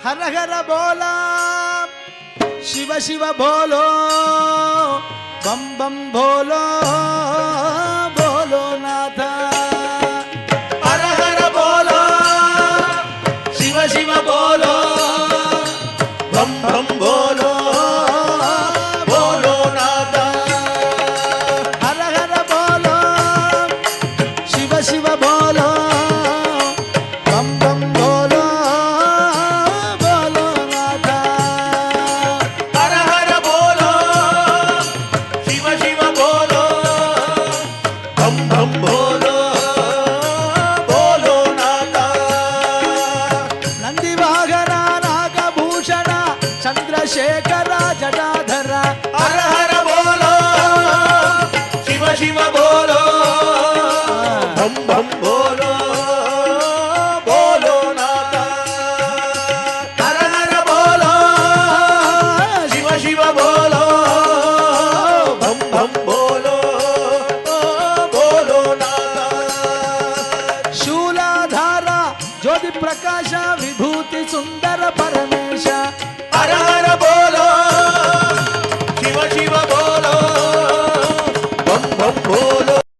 हर हर बोला शिव शिव बोलो बम बम बोलो बोलो नाथा हर हर बोलो शिव शिव बोलो बम बम बोलो बोलो नाथा हर हर बोलो शिव शिव बोलो बम बम बोलो बोलो नाथा हर हर बोलो शिव शिव बोलो बम बम बोलो बोलो नाथा नंदी वाहन नागभूषण चंद्रशेखर जटाधर हर हर बोलो शिव शिव बोलो बम बम बोलो बोलो नाथा हर हर बोलो शिव शिव बोलो बम बम बोलो बोलो नाथा शूलाधार ज्योति प्रकाश विभूति सुंदर परमेश हर हर